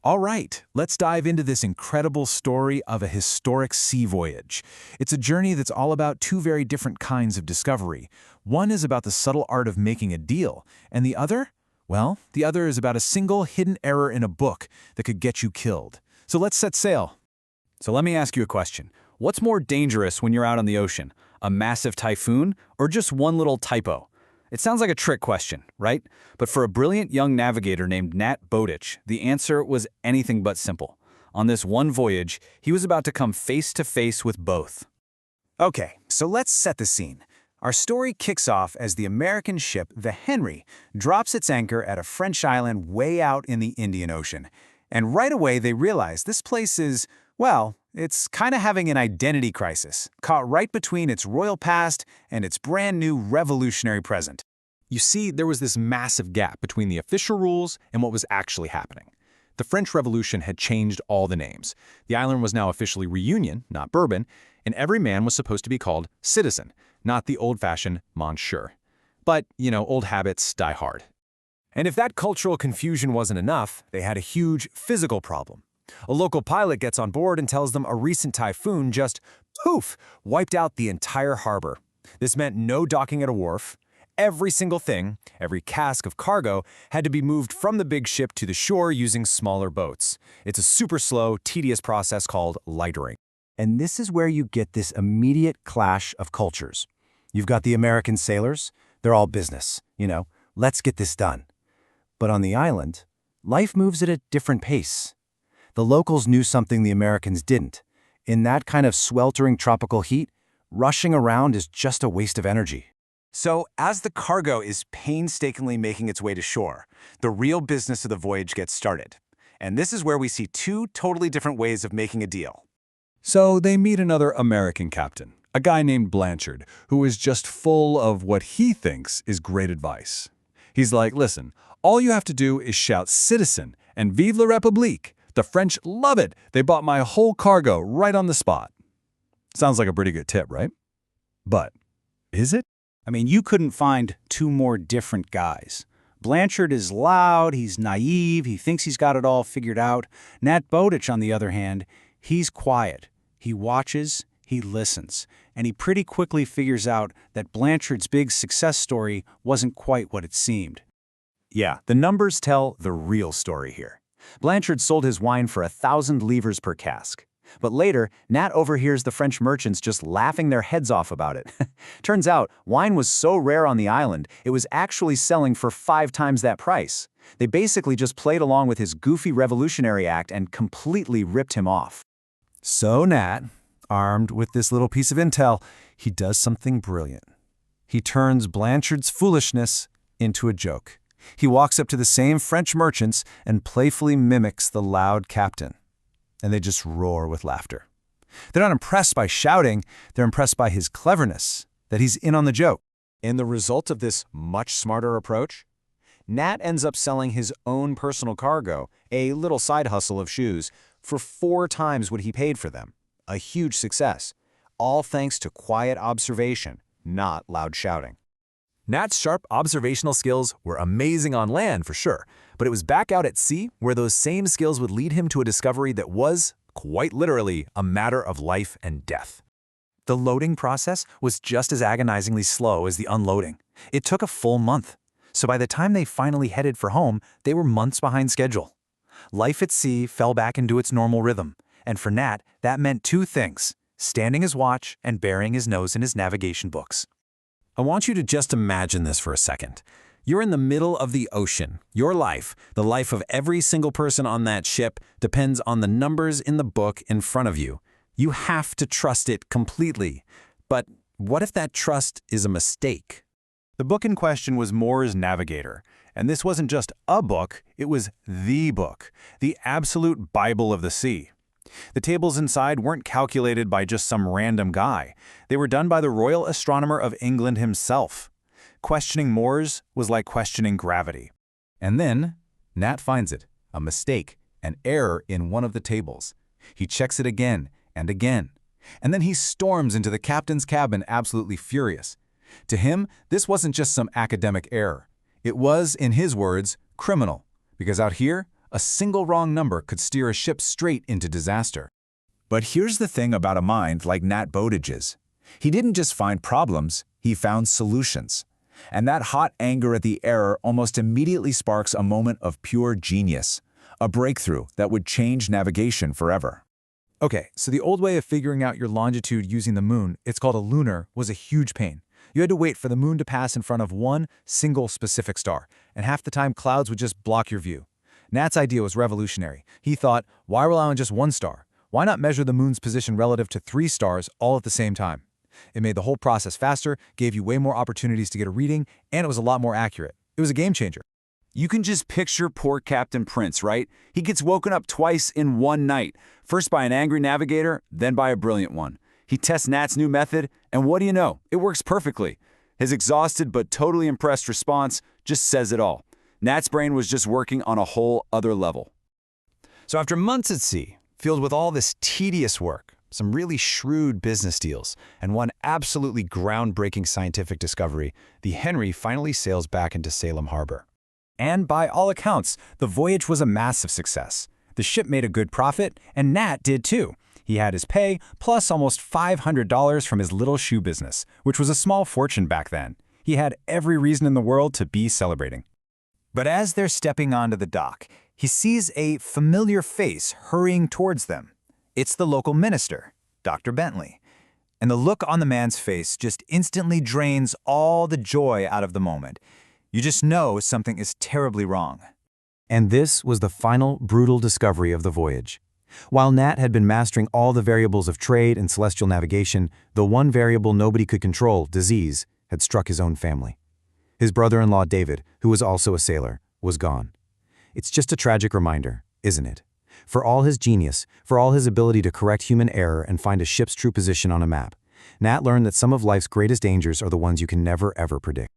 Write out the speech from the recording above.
All right, let's dive into this incredible story of a historic sea voyage. It's a journey that's all about two very different kinds of discovery. One is about the subtle art of making a deal, and the other? Well, the other is about a single hidden error in a book that could get you killed. So let's set sail. So let me ask you a question. What's more dangerous when you're out on the ocean? A massive typhoon or just one little typo? It sounds like a trick question, right? But for a brilliant young navigator named Nat Bowditch, the answer was anything but simple. On this one voyage, he was about to come face to face with both. Okay, so let's set the scene. Our story kicks off as the American ship, the Henry, drops its anchor at a French island way out in the Indian Ocean. And right away they realize this place is, well, it's kind of having an identity crisis, caught right between its royal past and its brand new revolutionary present. You see, there was this massive gap between the official rules and what was actually happening. The French Revolution had changed all the names. The island was now officially Reunion, not Bourbon, and every man was supposed to be called citizen, not the old-fashioned monsieur. But, old habits die hard. And if that cultural confusion wasn't enough, they had a huge physical problem. A local pilot gets on board and tells them a recent typhoon just, poof, wiped out the entire harbor. This meant no docking at a wharf. Every single thing, every cask of cargo, had to be moved from the big ship to the shore using smaller boats. It's a super slow, tedious process called lightering. And this is where you get this immediate clash of cultures. You've got the American sailors, they're all business, let's get this done. But on the island, life moves at a different pace. The locals knew something the Americans didn't. In that kind of sweltering tropical heat, rushing around is just a waste of energy. So, as the cargo is painstakingly making its way to shore, the real business of the voyage gets started. And this is where we see two totally different ways of making a deal. So they meet another American captain, a guy named Blanchard, who is just full of what he thinks is great advice. He's like, listen, all you have to do is shout citizen and vive la République. The French love it. They bought my whole cargo right on the spot. Sounds like a pretty good tip, right? But is it? I mean, you couldn't find two more different guys. Blanchard is loud, he's naive, he thinks he's got it all figured out. Nat Bowditch, on the other hand, he's quiet. He watches, he listens, and he pretty quickly figures out that Blanchard's big success story wasn't quite what it seemed. Yeah, the numbers tell the real story here. Blanchard sold his wine for 1,000 livres per cask. But later, Nat overhears the French merchants just laughing their heads off about it. Turns out, wine was so rare on the island, it was actually selling for 5 times that price. They basically just played along with his goofy revolutionary act and completely ripped him off. So Nat, armed with this little piece of intel, he does something brilliant. He turns Blanchard's foolishness into a joke. He walks up to the same French merchants and playfully mimics the loud captain. And they just roar with laughter. They're not impressed by shouting, they're impressed by his cleverness, that he's in on the joke. And the result of this much smarter approach? Nat ends up selling his own personal cargo, a little side hustle of shoes, for 4 times what he paid for them. A huge success, all thanks to quiet observation, not loud shouting. Nat's sharp observational skills were amazing on land for sure, but it was back out at sea where those same skills would lead him to a discovery that was, quite literally, a matter of life and death. The loading process was just as agonizingly slow as the unloading. It took a full month. So by the time they finally headed for home, they were months behind schedule. Life at sea fell back into its normal rhythm, and for Nat, that meant 2 things: standing his watch and burying his nose in his navigation books. I want you to just imagine this for a second. You're in the middle of the ocean. Your life, the life of every single person on that ship, depends on the numbers in the book in front of you. You have to trust it completely. But what if that trust is a mistake? The book in question was Moore's Navigator, and this wasn't just a book, it was the book, the absolute Bible of the sea. The tables inside weren't calculated by just some random guy. They were done by the Royal Astronomer of England himself. Questioning Moore's was like questioning gravity. And then, Nat finds it, a mistake, an error in one of the tables. He checks it again and again. And then he storms into the captain's cabin absolutely furious. To him, this wasn't just some academic error. It was, in his words, criminal. Because out here, A single wrong number could steer a ship straight into disaster. But here's the thing about a mind like Nat Bowditch's. He didn't just find problems, he found solutions. And that hot anger at the error almost immediately sparks a moment of pure genius, a breakthrough that would change navigation forever. Okay, so the old way of figuring out your longitude using the moon, it's called a lunar, was a huge pain. You had to wait for the moon to pass in front of one single specific star, and half the time clouds would just block your view. Nat's idea was revolutionary. He thought, why rely on just one star? Why not measure the moon's position relative to 3 stars all at the same time? It made the whole process faster, gave you way more opportunities to get a reading, and it was a lot more accurate. It was a game changer. You can just picture poor Captain Prince, right? He gets woken up twice in one night, first by an angry navigator, then by a brilliant one. He tests Nat's new method, and what do you know? It works perfectly. His exhausted but totally impressed response just says it all. Nat's brain was just working on a whole other level. So after months at sea, filled with all this tedious work, some really shrewd business deals, and one absolutely groundbreaking scientific discovery, the Henry finally sails back into Salem Harbor. And by all accounts, the voyage was a massive success. The ship made a good profit, and Nat did too. He had his pay, plus almost $500 from his little shoe business, which was a small fortune back then. He had every reason in the world to be celebrating. But as they're stepping onto the dock, he sees a familiar face hurrying towards them. It's the local minister, Dr. Bentley. And the look on the man's face just instantly drains all the joy out of the moment. You just know something is terribly wrong. And this was the final brutal discovery of the voyage. While Nat had been mastering all the variables of trade and celestial navigation, the one variable nobody could control, disease, had struck his own family. His brother-in-law David, who was also a sailor, was gone. It's just a tragic reminder, isn't it? For all his genius, for all his ability to correct human error and find a ship's true position on a map, Nat learned that some of life's greatest dangers are the ones you can never ever predict.